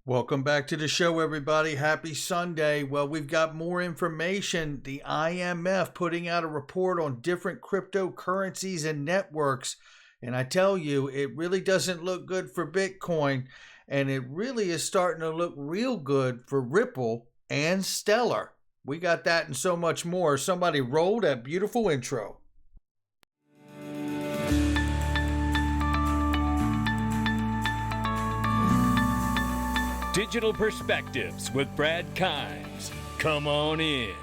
Welcome back to the show, everybody. Happy Sunday. Well, we've got more information. The IMF putting out a report on different cryptocurrencies and networks. And I tell you, it really doesn't look good for Bitcoin. And it really is starting to look real good for Ripple and Stellar. We got that and so much more. Somebody roll that beautiful intro. Digital Perspectives with Brad Kimes. Come on in.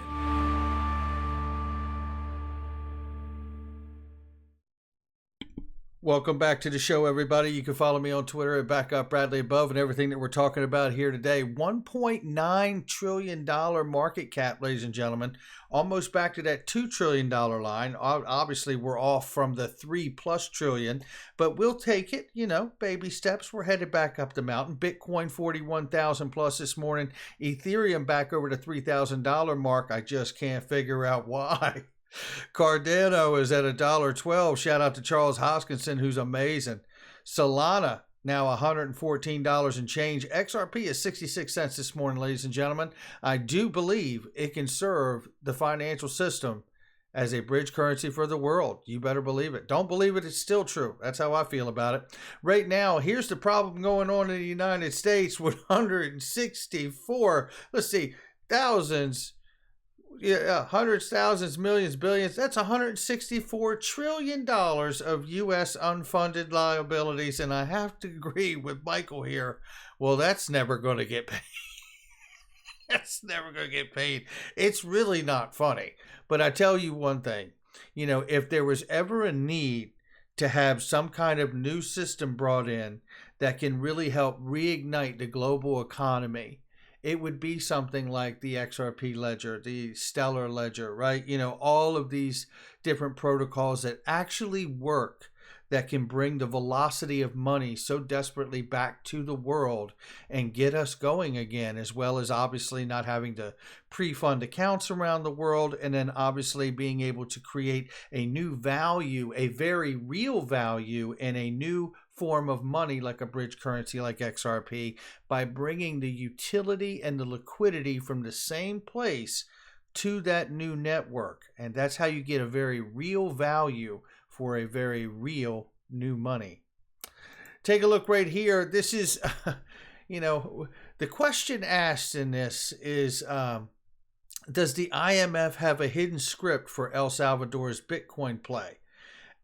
Welcome back to the show, everybody. You can follow me on Twitter at BackUpBradleyAbove and everything that we're talking about here today. $1.9 trillion market cap, ladies and gentlemen. Almost back to that $2 trillion line. Obviously, we're off from the $3+ trillion, but we'll take it, baby steps. We're headed back up the mountain. Bitcoin 41,000 plus this morning. Ethereum back over the $3,000 mark. I just can't figure out why. Cardano is at $1.12. Shout out to Charles Hoskinson, who's amazing. Solana now $114 and change. XRP is 66 cents this morning, ladies and gentlemen. I do believe it can serve the financial system as a bridge currency for the world. You better believe it. Don't believe it, it's still true. That's how I feel about it. Right now, here's the problem going on in the United States with 164, thousands. Yeah, hundreds, thousands, millions, billions. That's $164 trillion of U.S. unfunded liabilities. And I have to agree with Michael here. Well, that's never going to get paid. That's never going to get paid. It's really not funny. But I tell you one thing. If there was ever a need to have some kind of new system brought in that can really help reignite the global economy, it would be something like the XRP ledger, the Stellar ledger, right? All of these different protocols that actually work, that can bring the velocity of money so desperately back to the world and get us going again, as well as obviously not having to pre-fund accounts around the world, and then obviously being able to create a new value, a very real value in a new form of money like a bridge currency like XRP, by bringing the utility and the liquidity from the same place to that new network. And that's how you get a very real value for a very real new money. Take a look right here. This is, the question asked in this is, does the IMF have a hidden script for El Salvador's Bitcoin play?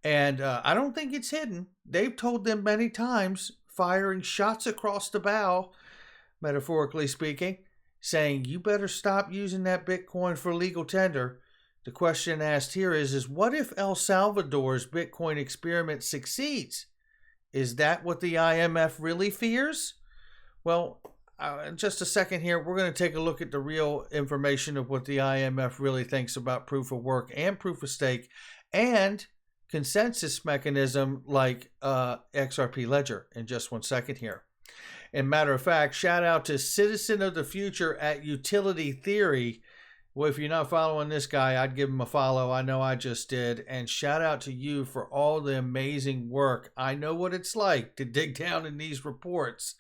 And I don't think it's hidden. They've told them many times, firing shots across the bow, metaphorically speaking, saying, you better stop using that Bitcoin for legal tender. The question asked here is what if El Salvador's Bitcoin experiment succeeds? Is that what the IMF really fears? Well, in just a second here, we're going to take a look at the real information of what the IMF really thinks about proof of work and proof of stake and consensus mechanism like XRP Ledger in just 1 second here. And matter of fact, shout out to Citizen of the Future at Utility Theory. Well, if you're not following this guy, I'd give him a follow. I know I just did. And shout out to you for all the amazing work. I know what it's like to dig down in these reports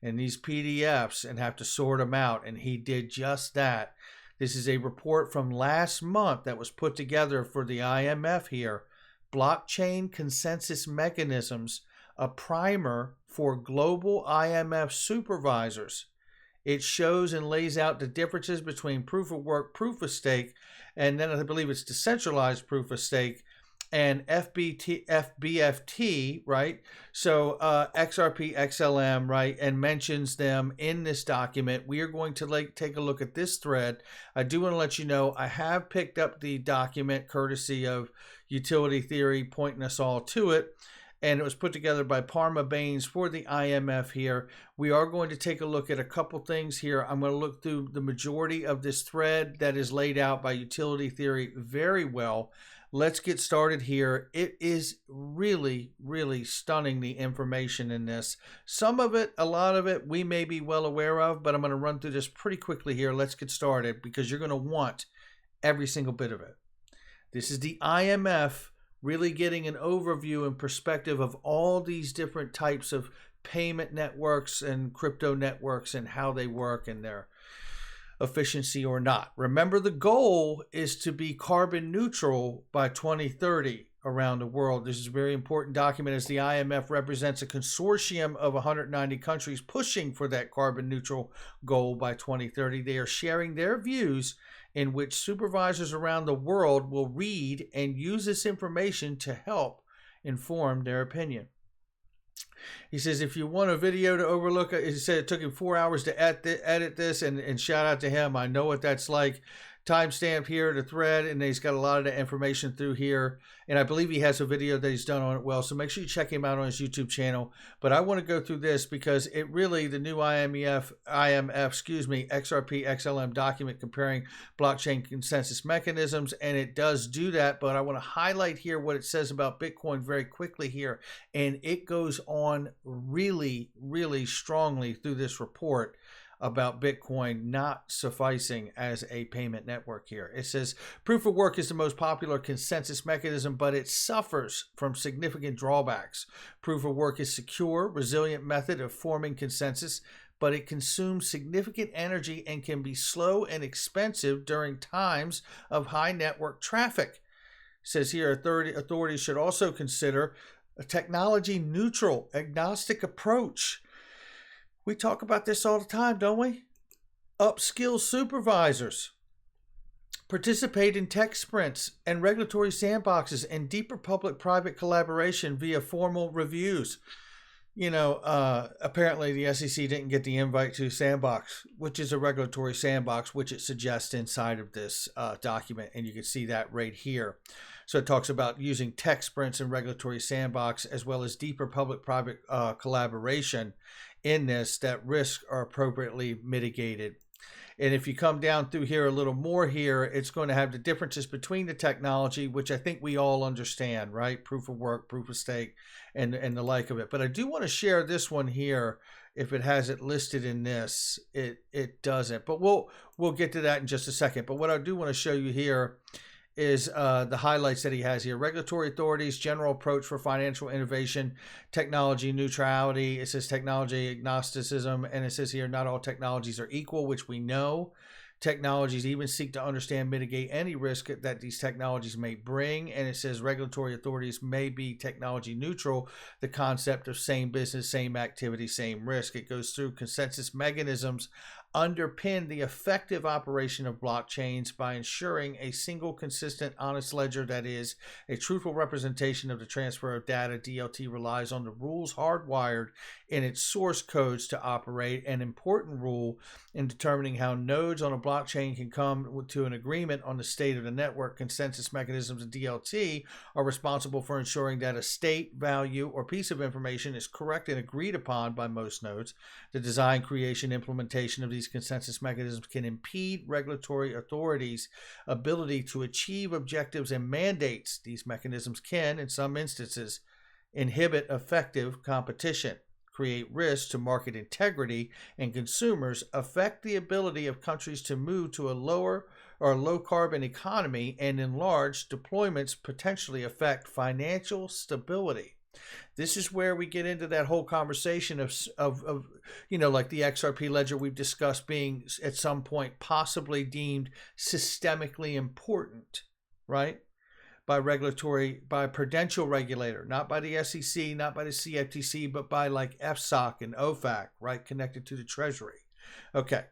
and these PDFs and have to sort them out. And he did just that. This is a report from last month that was put together for the IMF here. Blockchain Consensus Mechanisms, a primer for global IMF supervisors. It shows and lays out the differences between proof of work, proof of stake, and then I believe it's decentralized proof of stake, and FBFT, right? So XRP, XLM, right? And mentions them in this document. We are going to take a look at this thread. I do want to let you know I have picked up the document courtesy of Utility Theory, pointing us all to it. And it was put together by Parma Baines for the IMF here. We are going to take a look at a couple things here. I'm going to look through the majority of this thread that is laid out by Utility Theory very well. Let's get started here. It is really, really stunning, the information in this. Some of it, a lot of it, we may be well aware of, but I'm going to run through this pretty quickly here. Let's get started because you're going to want every single bit of it. This is the IMF really getting an overview and perspective of all these different types of payment networks and crypto networks and how they work and their efficiency or not. Remember, the goal is to be carbon neutral by 2030 around the world. This is a very important document, as the IMF represents a consortium of 190 countries pushing for that carbon neutral goal by 2030. They are sharing their views, in which supervisors around the world will read and use this information to help inform their opinion. He says, if you want a video to overlook, he said it took him 4 hours to edit this, and shout out to him. I know what that's like. Timestamp here, the thread, and he's got a lot of the information through here. And I believe he has a video that he's done on it well. So make sure you check him out on his YouTube channel. But I want to go through this because it really, the new IMF, XRP XLM document comparing blockchain consensus mechanisms, and it does do that. But I want to highlight here what it says about Bitcoin very quickly here. And it goes on really, really strongly through this report about Bitcoin not sufficing as a payment network here. It says proof of work is the most popular consensus mechanism, but it suffers from significant drawbacks. Proof of work is a secure, resilient method of forming consensus, but it consumes significant energy and can be slow and expensive during times of high network traffic. It says here authorities should also consider a technology neutral, agnostic approach. We talk about this all the time, don't we? Upskill supervisors. Participate in tech sprints and regulatory sandboxes and deeper public-private collaboration via formal reviews. You know, apparently the SEC didn't get the invite to Sandbox, which is a regulatory sandbox, which it suggests inside of this document. And you can see that right here. So it talks about using tech sprints and regulatory sandbox, as well as deeper public-private collaboration in this, that risks are appropriately mitigated. And if you come down through here a little more here, it's going to have the differences between the technology, which I think we all understand, right? Proof of work, proof of stake, and the like of it. But I do want to share this one here. If it has it listed in this, it doesn't. But we'll get to that in just a second. But what I do want to show you here is the highlights that he has here. Regulatory authorities, general approach for financial innovation, technology neutrality. It says technology agnosticism, and it says here not all technologies are equal, which we know. Technologies even seek to understand, mitigate any risk that these technologies may bring. And it says regulatory authorities may be technology neutral, the concept of same business, same activity, same risk. It goes through consensus mechanisms underpin the effective operation of blockchains by ensuring a single, consistent, honest ledger that is a truthful representation of the transfer of data. DLT relies on the rules hardwired in its source codes to operate. An important rule in determining how nodes on a blockchain can come to an agreement on the state of the network. Consensus mechanisms and DLT are responsible for ensuring that a state, value, or piece of information is correct and agreed upon by most nodes. The design, creation, implementation of these consensus mechanisms can impede regulatory authorities' ability to achieve objectives and mandates. These mechanisms can, in some instances, inhibit effective competition, create risks to market integrity and consumers, affect the ability of countries to move to a lower or low carbon economy, and in large deployments potentially affect financial stability. This is where we get into that whole conversation of you know, like the XRP ledger we've discussed being at some point possibly deemed systemically important, right? By prudential regulator, not by the SEC, not by the CFTC, but by like FSOC and OFAC, right? Connected to the Treasury. Okay.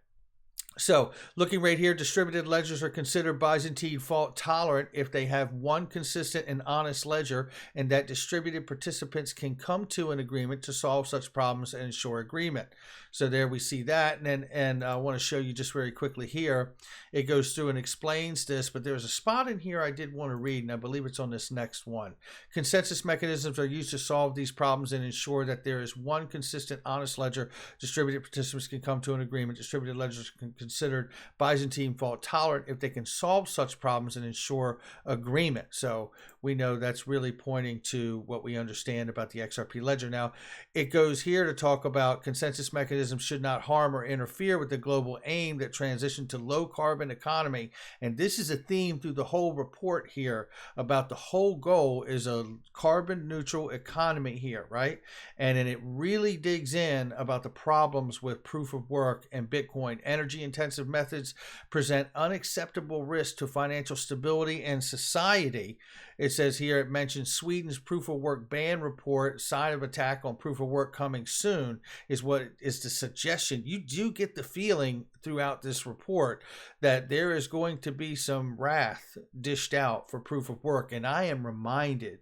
So looking right here, distributed ledgers are considered Byzantine fault tolerant if they have one consistent and honest ledger, and that distributed participants can come to an agreement to solve such problems and ensure agreement. So there we see that. And I want to show you just very quickly here. It goes through and explains this, but there's a spot in here I did want to read, and I believe it's on this next one. Consensus mechanisms are used to solve these problems and ensure that there is one consistent, honest ledger. Distributed participants can come to an agreement. Distributed ledgers can considered Byzantine fault tolerant if they can solve such problems and ensure agreement. So we know that's really pointing to what we understand about the XRP ledger. Now, it goes here to talk about consensus mechanisms should not harm or interfere with the global aim that transition to low carbon economy. And this is a theme through the whole report here about the whole goal is a carbon neutral economy here, right? And then it really digs in about the problems with proof of work and Bitcoin. Energy intensive methods present unacceptable risk to financial stability and society. It says here, it mentions Sweden's proof of work ban report, sign of attack on proof of work coming soon, is what is the suggestion. You do get the feeling throughout this report that there is going to be some wrath dished out for proof of work. And I am reminded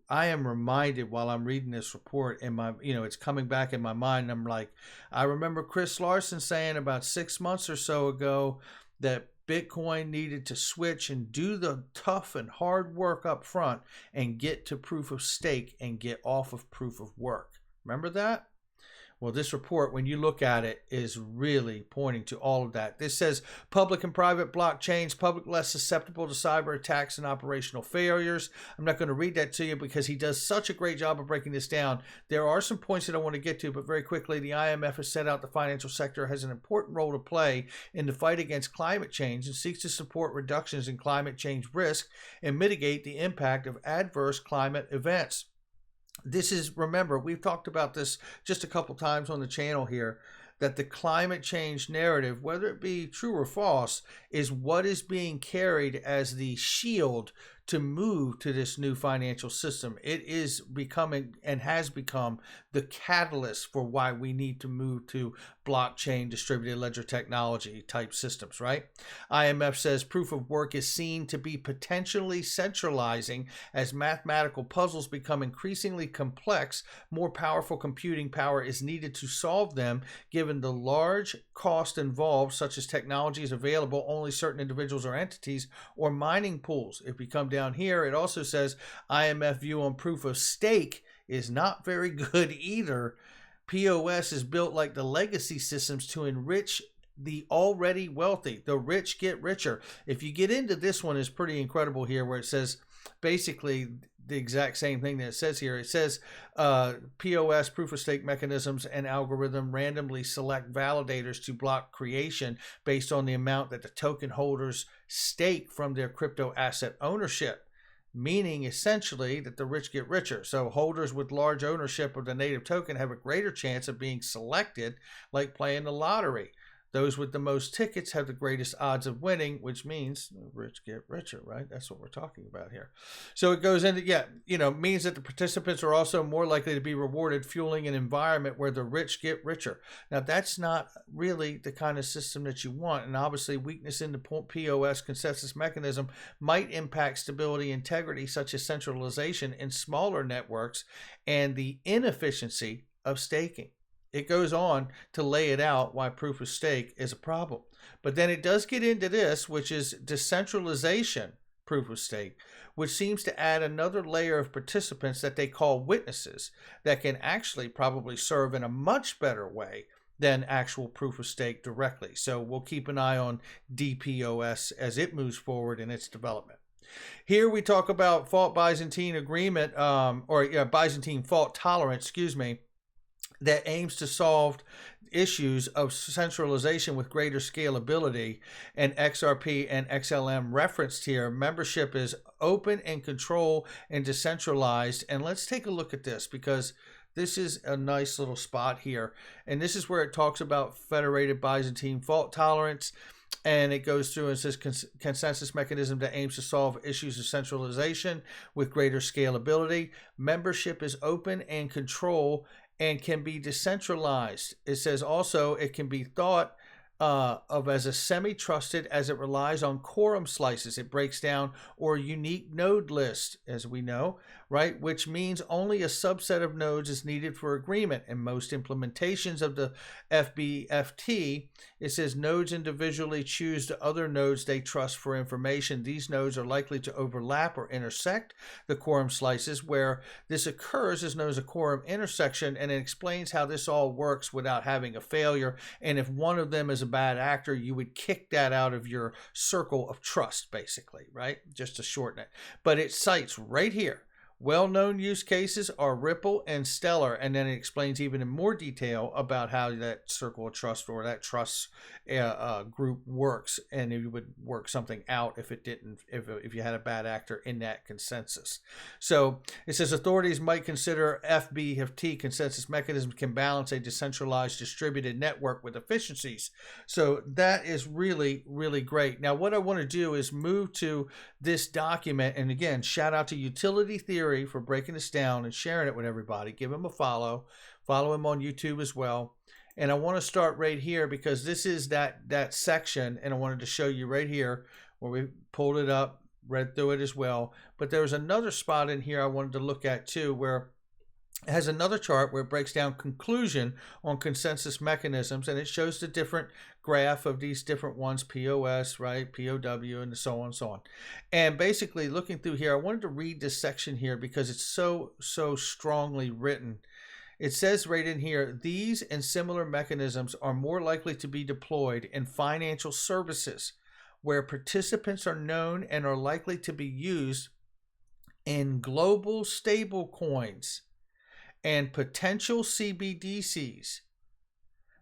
while I'm reading this report, and it's coming back in my mind. I'm like, I remember Chris Larson saying about 6 months or so ago that Bitcoin needed to switch and do the tough and hard work up front and get to proof of stake and get off of proof of work. Remember that? Well, this report, when you look at it, is really pointing to all of that. This says public and private blockchains, public less susceptible to cyber attacks and operational failures. I'm not going to read that to you because he does such a great job of breaking this down. There are some points that I want to get to, but very quickly, the IMF has set out the financial sector has an important role to play in the fight against climate change and seeks to support reductions in climate change risk and mitigate the impact of adverse climate events. This is, remember, we've talked about this just a couple times on the channel here, that the climate change narrative, whether it be true or false, is what is being carried as the shield to move to this new financial system. It is becoming and has become the catalyst for why we need to move to blockchain distributed ledger technology type systems, right? IMF says proof of work is seen to be potentially centralizing as mathematical puzzles become increasingly complex. More powerful computing power is needed to solve them, given the large cost involved, such as technologies available only certain individuals or entities, or mining pools. It becomes down here, it also says IMF view on proof of stake is not very good either. POS is built like the legacy systems to enrich the already wealthy. The rich get richer. If you get into this one, is pretty incredible here, where it says basically the exact same thing that it says here. It says POS, proof of stake mechanisms and algorithm randomly select validators to block creation based on the amount that the token holders stake from their crypto asset ownership, meaning essentially that the rich get richer. So holders with large ownership of the native token have a greater chance of being selected, like playing the lottery. Those with the most tickets have the greatest odds of winning, which means the rich get richer, right? That's what we're talking about here. So it goes into, means that the participants are also more likely to be rewarded, fueling an environment where the rich get richer. Now, that's not really the kind of system that you want. And obviously, weakness in the POS consensus mechanism might impact stability and integrity, such as centralization in smaller networks and the inefficiency of staking. It goes on to lay it out why proof of stake is a problem. But then it does get into this, which is decentralization proof of stake, which seems to add another layer of participants that they call witnesses that can actually probably serve in a much better way than actual proof of stake directly. So we'll keep an eye on DPoS as it moves forward in its development. Here we talk about fault Byzantine agreement, Byzantine fault tolerance, that aims to solve issues of centralization with greater scalability, and XRP and XLM referenced here. Membership is open and control and decentralized. And let's take a look at this, because this is a nice little spot here. And this is where it talks about federated Byzantine fault tolerance. And it goes through and says consensus mechanism that aims to solve issues of centralization with greater scalability. Membership is open and control and can be decentralized. It says also it can be thought of as a semi-trusted as it relies on quorum slices. It breaks down or unique node list, as we know, right? Which means only a subset of nodes is needed for agreement. In most implementations of the FBFT, it says nodes individually choose the other nodes they trust for information. These nodes are likely to overlap or intersect the quorum slices. Where this occurs is known as a quorum intersection, and it explains how this all works without having a failure. And if one of them is a bad actor, you would kick that out of your circle of trust, basically, right? Just to shorten it. But it cites right here. Well-known use cases are Ripple and Stellar, and then it explains even in more detail about how that circle of trust or that trust group works, and it would work something out if it didn't, if you had a bad actor in that consensus. So it says authorities might consider FBFT consensus mechanisms can balance a decentralized distributed network with efficiencies. So that is really, really great. Now, what I want to do is move to this document, and again, shout out to Utility Theory for breaking this down and sharing it with everybody. Give him a follow him on YouTube as well. And I want to start right here because this is that section, and I wanted to show you right here where we pulled it up, read through it as well. But there's another spot in here I wanted to look at too, where it has another chart where it breaks down conclusion on consensus mechanisms, and it shows the different graph of these different ones, POS, right, POW, and so on and so on. And basically looking through here, I wanted to read this section here because it's so strongly written. It says right in here, these and similar mechanisms are more likely to be deployed in financial services where participants are known and are likely to be used in global stable coins and potential CBDCs.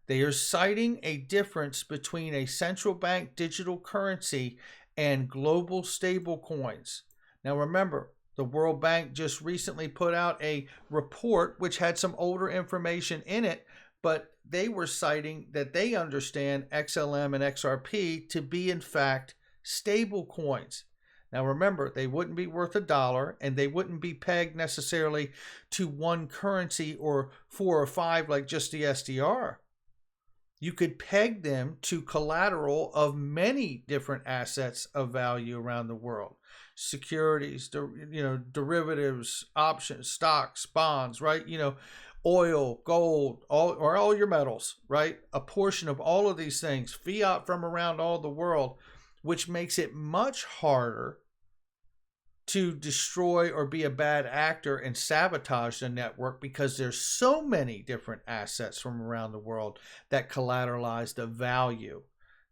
They are citing a difference between a central bank digital currency and global stable coins. Now remember, the World Bank just recently put out a report which had some older information in it, but they were citing that they understand XLM and XRP to be in fact stable coins. Now remember, they wouldn't be worth $1 and they wouldn't be pegged necessarily to one currency or 4 or 5 like just the SDR. You could peg them to collateral of many different assets of value around the world. Securities, derivatives, options, stocks, bonds, right? Oil, gold, all your metals, right? A portion of all of these things, fiat from around all the world, which makes it much harder to destroy or be a bad actor and sabotage the network because there's so many different assets from around the world that collateralize the value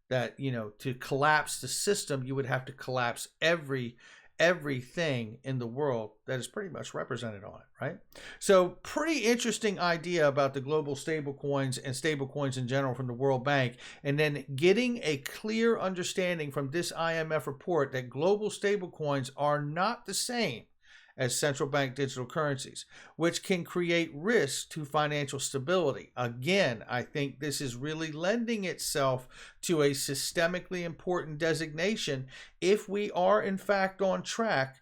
that, to collapse the system, you would have to collapse everything in the world that is pretty much represented on it, right? So pretty interesting idea about the global stable coins and stable coins in general from the World Bank, and then getting a clear understanding from this IMF report that global stable coins are not the same as central bank digital currencies, which can create risk to financial stability. Again, I think this is really lending itself to a systemically important designation if we are in fact on track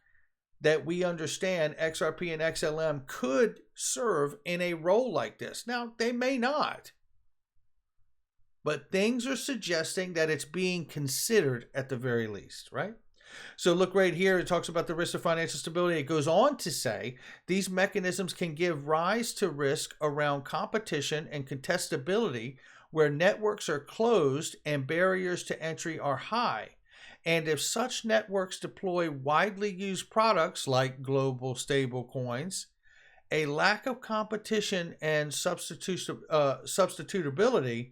that we understand XRP and XLM could serve in a role like this. Now, they may not, but things are suggesting that it's being considered at the very least, right? So look right here, it talks about the risk of financial stability. It goes on to say these mechanisms can give rise to risk around competition and contestability where networks are closed and barriers to entry are high. And if such networks deploy widely used products like global stable coins, a lack of competition and substitutability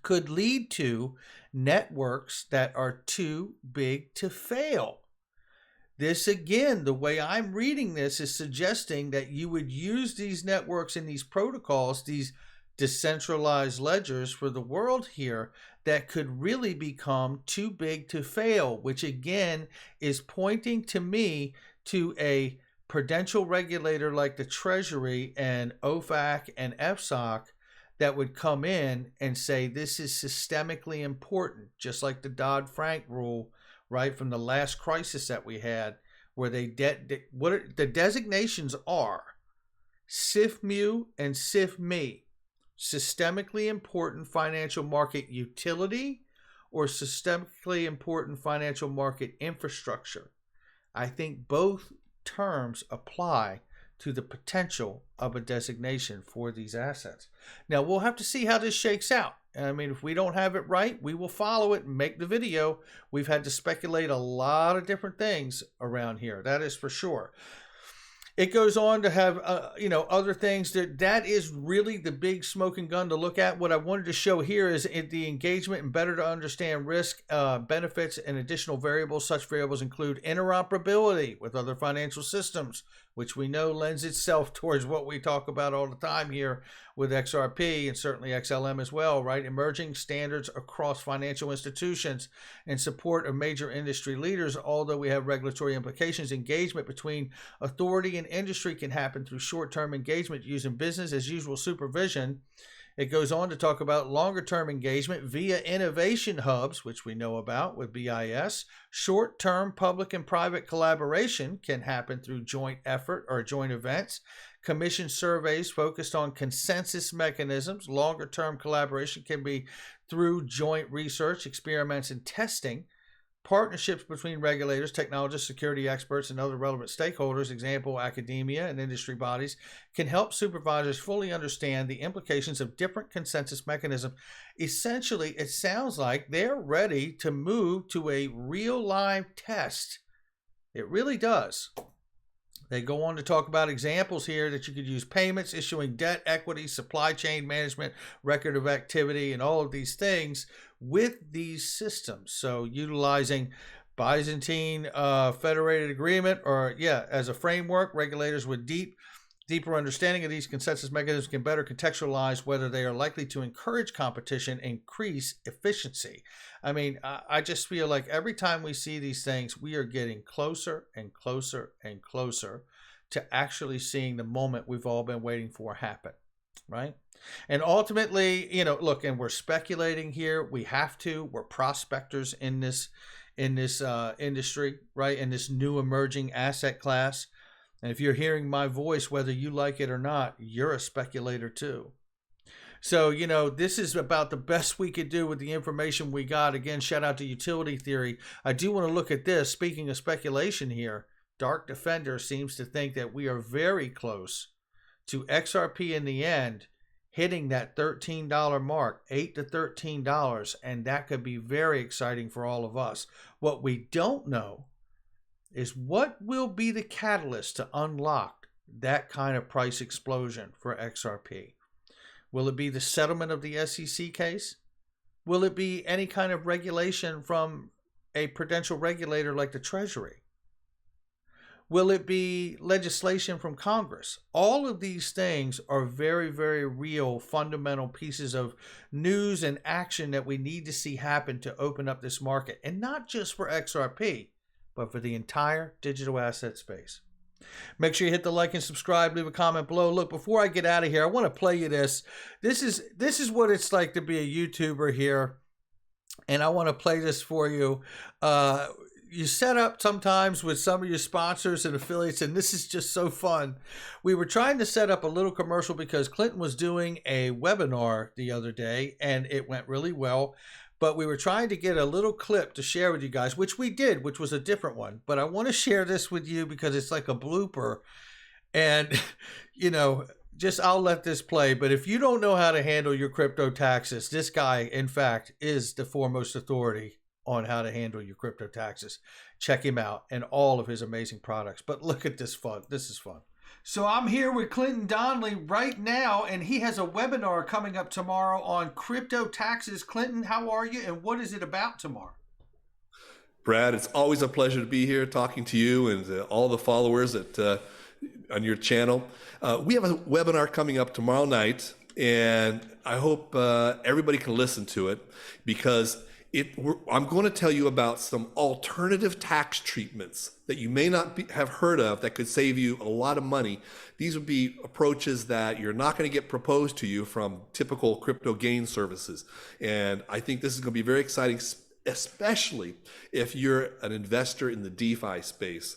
could lead to networks that are too big to fail. This, again, the way I'm reading this is suggesting that you would use these networks and these protocols, these decentralized ledgers for the world here, that could really become too big to fail, which again is pointing to me to a prudential regulator like the Treasury and OFAC and FSOC that would come in and say this is systemically important, just like the Dodd-Frank rule, right, from the last crisis that we had, where the designations are SIFMU and SIFME, systemically important financial market utility or systemically important financial market infrastructure. I think both terms apply to the potential of a designation for these assets. Now, we'll have to see how this shakes out. I mean, if we don't have it right, we will follow it and make the video. We've had to speculate a lot of different things around here. That is for sure. It goes on to have, other things that is really the big smoking gun to look at. What I wanted to show here is the engagement and better to understand risk, benefits, and additional variables. Such variables include interoperability with other financial systems, which we know lends itself towards what we talk about all the time here with XRP and certainly XLM as well, right? Emerging standards across financial institutions and support of major industry leaders. Although we have regulatory implications, engagement between authority and industry can happen through short-term engagement using business as usual supervision. It goes on to talk about longer-term engagement via innovation hubs, which we know about with BIS. Short-term public and private collaboration can happen through joint effort or joint events. Commission surveys focused on consensus mechanisms. Longer-term collaboration can be through joint research, experiments, and testing. Partnerships between regulators, technologists, security experts, and other relevant stakeholders, example, academia and industry bodies, can help supervisors fully understand the implications of different consensus mechanisms. Essentially, it sounds like they're ready to move to a real live test. It really does. They go on to talk about examples here that you could use: payments, issuing debt, equity, supply chain management, record of activity, and all of these things with these systems. So utilizing Byzantine Federated Agreement, or as a framework, regulators with deeper understanding of these consensus mechanisms can better contextualize whether they are likely to encourage competition, increase efficiency. I mean, I just feel like every time we see these things, we are getting closer and closer and closer to actually seeing the moment we've all been waiting for happen, right? And ultimately, look, and we're speculating here. We have to. We're prospectors in this industry, right? In this new emerging asset class. And if you're hearing my voice, whether you like it or not, you're a speculator too. So, this is about the best we could do with the information we got. Again, shout out to Utility Theory. I do want to look at this. Speaking of speculation here, Dark Defender seems to think that we are very close to XRP in the end hitting that $13 mark, $8 to $13, and that could be very exciting for all of us. What we don't know is what will be the catalyst to unlock that kind of price explosion for XRP. Will it be the settlement of the SEC case? Will it be any kind of regulation from a prudential regulator like the Treasury? Will it be legislation from Congress? All of these things are very, very real, fundamental pieces of news and action that we need to see happen to open up this market. And not just for XRP, but for the entire digital asset space. Make sure you hit the like and subscribe, leave a comment below. Look, before I get out of here, I want to play you this. This is what it's like to be a YouTuber here. And I want to play this for you. You set up sometimes with some of your sponsors and affiliates, and this is just so fun. We were trying to set up a little commercial because Clinton was doing a webinar the other day, and it went really well. But we were trying to get a little clip to share with you guys, which we did, which was a different one. But I want to share this with you because it's like a blooper. And, I'll let this play. But if you don't know how to handle your crypto taxes, this guy, in fact, is the foremost authority on how to handle your crypto taxes. Check him out and all of his amazing products. But look at this fun. This is fun. So I'm here with Clinton Donnelly right now, and he has a webinar coming up tomorrow on crypto taxes. Clinton, how are you, and what is it about tomorrow? Brad, it's always a pleasure to be here talking to you and all the followers on your channel. We have a webinar coming up tomorrow night, and I hope everybody can listen to it because I'm going to tell you about some alternative tax treatments that you may not have heard of that could save you a lot of money. These would be approaches that you're not going to get proposed to you from typical crypto gain services. And I think this is going to be very exciting, especially if you're an investor in the DeFi space,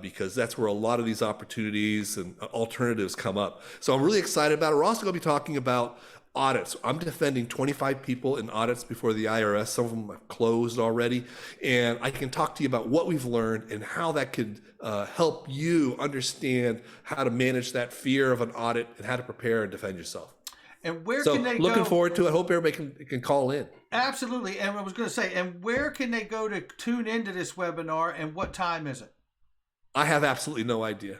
because that's where a lot of these opportunities and alternatives come up. So I'm really excited about it. We're also going to be talking about audits. I'm defending 25 people in audits before the IRS. Some of them have closed already. And I can talk to you about what we've learned and how that could help you understand how to manage that fear of an audit and how to prepare and defend yourself. And where can they go? Looking forward to it. I hope everybody can call in. Absolutely. And I was going to say, and where can they go to tune into this webinar, and what time is it? I have absolutely no idea.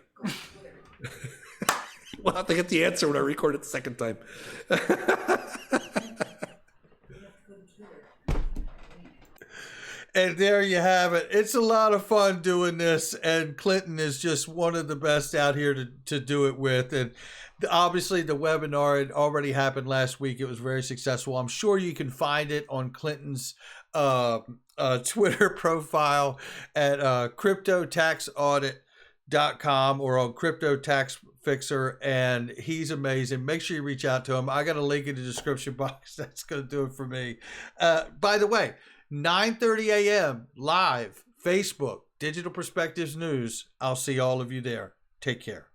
We'll have to get the answer when I record it the second time. And there you have it. It's a lot of fun doing this, and Clinton is just one of the best out here to do it with. And obviously the webinar had already happened last week. It was very successful. I'm sure you can find it on Clinton's Twitter profile at cryptotaxaudit.com or on Crypto Tax Fixer, and he's amazing. Make sure you reach out to him. I got a link in the description box. That's going to do it for me. By the way, 9:30 a.m. live, Facebook, Digital Perspectives News. I'll see all of you there. Take care.